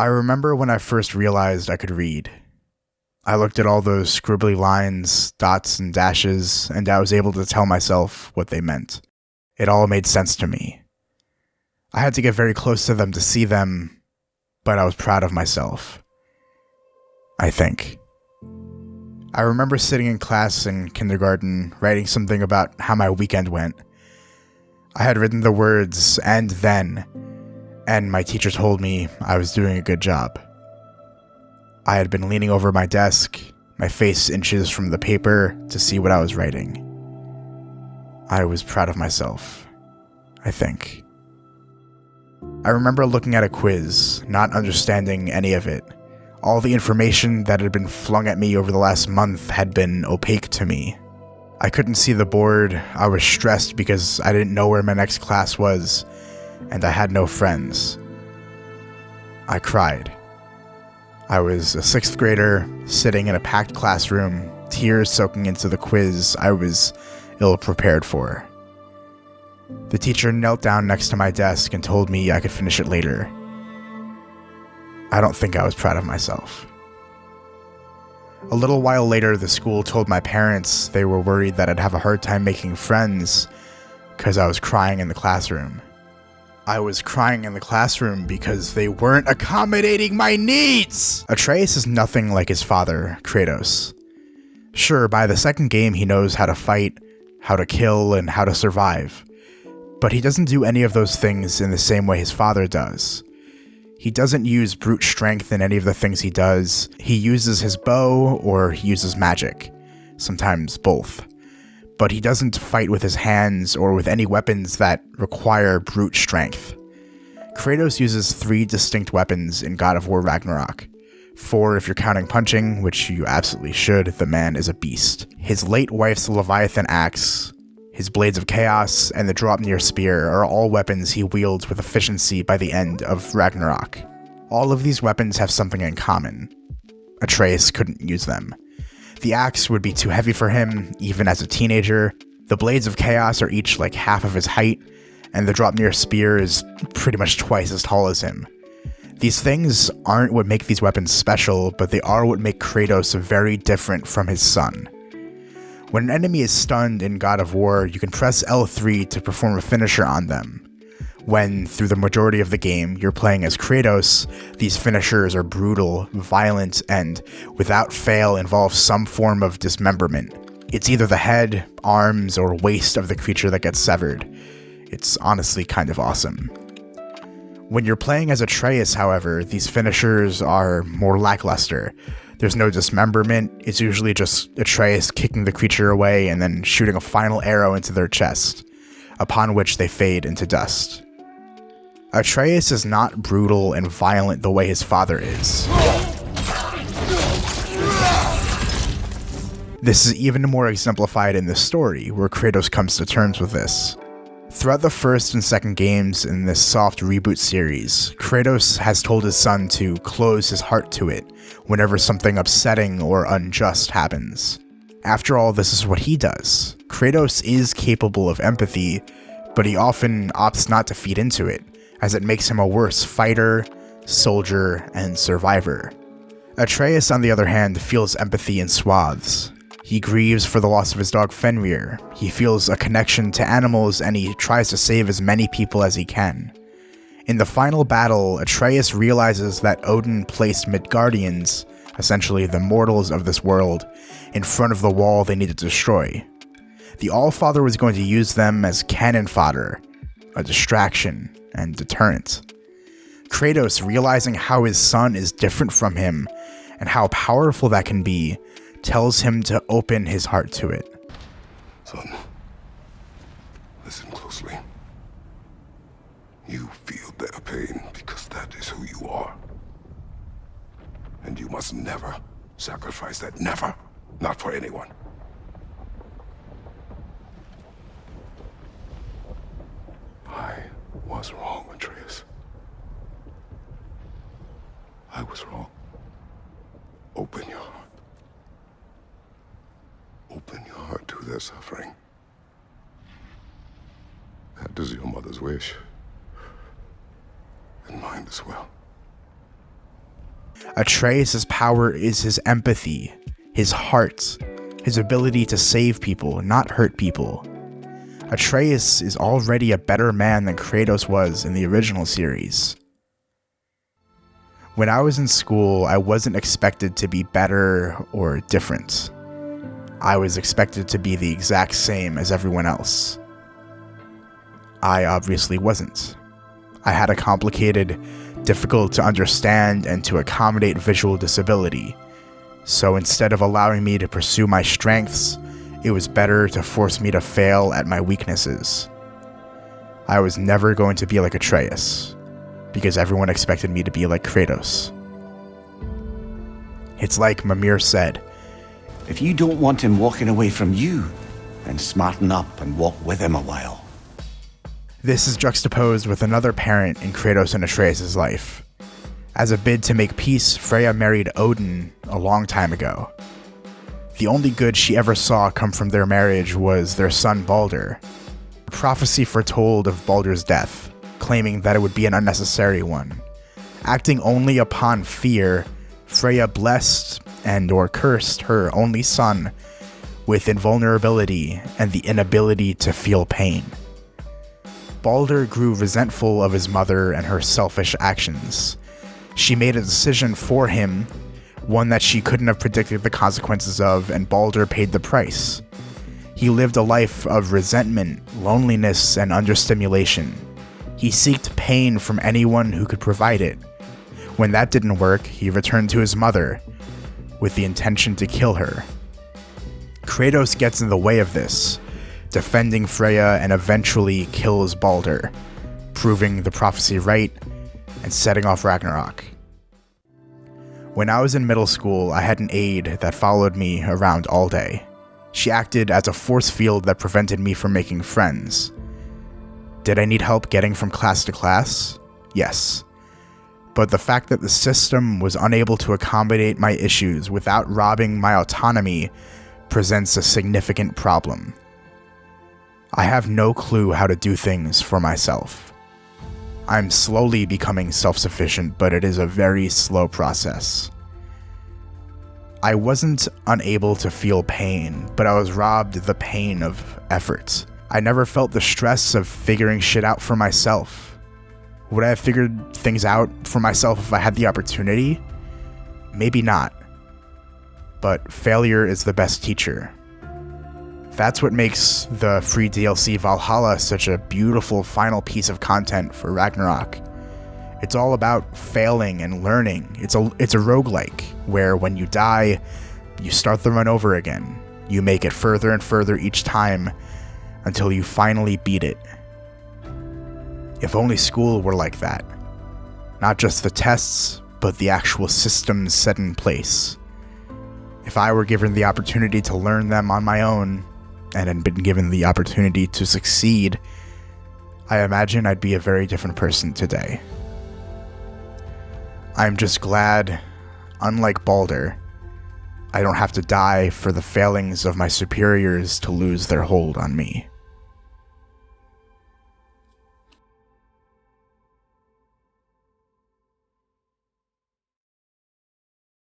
I remember when I first realized I could read. I looked at all those scribbly lines, dots, and dashes, and I was able to tell myself what they meant. It all made sense to me. I had to get very close to them to see them, but I was proud of myself. I think. I remember sitting in class in kindergarten, writing something about how my weekend went. I had written the words, "and then," and my teacher told me I was doing a good job. I had been leaning over my desk, my face inches from the paper, to see what I was writing. I was proud of myself, I think. I remember looking at a quiz, not understanding any of it. All the information that had been flung at me over the last month had been opaque to me. I couldn't see the board, I was stressed because I didn't know where my next class was, and I had no friends. I cried. I was a 6th grader, sitting in a packed classroom, tears soaking into the quiz I was ill-prepared for. The teacher knelt down next to my desk and told me I could finish it later. I don't think I was proud of myself. A little while later, the school told my parents they were worried that I'd have a hard time making friends because I was crying in the classroom. I was crying in the classroom because they weren't accommodating my needs! Atreus is nothing like his father, Kratos. Sure, by the second game he knows how to fight, how to kill, and how to survive. But he doesn't do any of those things in the same way his father does. He doesn't use brute strength in any of the things he does. He uses his bow, or he uses magic. Sometimes both. But he doesn't fight with his hands or with any weapons that require brute strength. Kratos uses 3 distinct weapons in God of War Ragnarok. 4 if you're counting punching, which you absolutely should, the man is a beast. His late wife's Leviathan axe, his Blades of Chaos, and the Draupnir spear are all weapons he wields with efficiency by the end of Ragnarok. All of these weapons have something in common. Atreus couldn't use them. The axe would be too heavy for him, even as a teenager. The Blades of Chaos are each like half of his height, and the Draupnir spear is pretty much twice as tall as him. These things aren't what make these weapons special, but they are what make Kratos very different from his son. When an enemy is stunned in God of War, you can press L3 to perform a finisher on them. When, through the majority of the game, you're playing as Kratos, these finishers are brutal, violent, and, without fail, involve some form of dismemberment. It's either the head, arms, or waist of the creature that gets severed. It's honestly kind of awesome. When you're playing as Atreus, however, these finishers are more lackluster. There's no dismemberment, it's usually just Atreus kicking the creature away and then shooting a final arrow into their chest, upon which they fade into dust. Atreus is not brutal and violent the way his father is. This is even more exemplified in this story, where Kratos comes to terms with this. Throughout the first and second games in this soft reboot series, Kratos has told his son to close his heart to it whenever something upsetting or unjust happens. After all, this is what he does. Kratos is capable of empathy, but he often opts not to feed into it, as it makes him a worse fighter, soldier, and survivor. Atreus, on the other hand, feels empathy in swaths. He grieves for the loss of his dog Fenrir, he feels a connection to animals, and he tries to save as many people as he can. In the final battle, Atreus realizes that Odin placed Midgardians, essentially the mortals of this world, in front of the wall they needed to destroy. The Allfather was going to use them as cannon fodder, a distraction and deterrent. Kratos, realizing how his son is different from him and how powerful that can be, tells him to open his heart to it. Son, listen closely. You feel their pain because that is who you are. And you must never sacrifice that. Never. Not for anyone. I was wrong, Atreus. I was wrong. Open your heart. Open your heart to their suffering. That is your mother's wish. And mine as well. Atreus' power is his empathy, his heart, his ability to save people, not hurt people. Atreus is already a better man than Kratos was in the original series. When I was in school, I wasn't expected to be better or different. I was expected to be the exact same as everyone else. I obviously wasn't. I had a complicated, difficult to understand and to accommodate visual disability, so instead of allowing me to pursue my strengths, it was better to force me to fail at my weaknesses. I was never going to be like Atreus, because everyone expected me to be like Kratos. It's like Mimir said, "If you don't want him walking away from you, then smarten up and walk with him a while." This is juxtaposed with another parent in Kratos and Atreus' life. As a bid to make peace, Freya married Odin a long time ago. The only good she ever saw come from their marriage was their son Balder. A prophecy foretold of Balder's death, claiming that it would be an unnecessary one. Acting only upon fear, Freya blessed and/or cursed her only son with invulnerability and the inability to feel pain. Balder grew resentful of his mother and her selfish actions. She made a decision for him, one that she couldn't have predicted the consequences of, and Balder paid the price. He lived a life of resentment, loneliness, and understimulation. He sought pain from anyone who could provide it. When that didn't work, he returned to his mother, with the intention to kill her. Kratos gets in the way of this, defending Freya and eventually kills Balder, proving the prophecy right and setting off Ragnarok. When I was in middle school, I had an aide that followed me around all day. She acted as a force field that prevented me from making friends. Did I need help getting from class to class? Yes. But the fact that the system was unable to accommodate my issues without robbing my autonomy presents a significant problem. I have no clue how to do things for myself. I'm slowly becoming self-sufficient, but it is a very slow process. I wasn't unable to feel pain, but I was robbed the pain of effort. I never felt the stress of figuring shit out for myself. Would I have figured things out for myself if I had the opportunity? Maybe not. But failure is the best teacher. That's what makes the free DLC Valhalla such a beautiful final piece of content for Ragnarok. It's all about failing and learning. It's a roguelike, where when you die, you start the run over again. You make it further and further each time until you finally beat it. If only school were like that. Not just the tests, but the actual systems set in place. If I were given the opportunity to learn them on my own, and had been given the opportunity to succeed, I imagine I'd be a very different person today. I'm just glad, unlike Balder, I don't have to die for the failings of my superiors to lose their hold on me.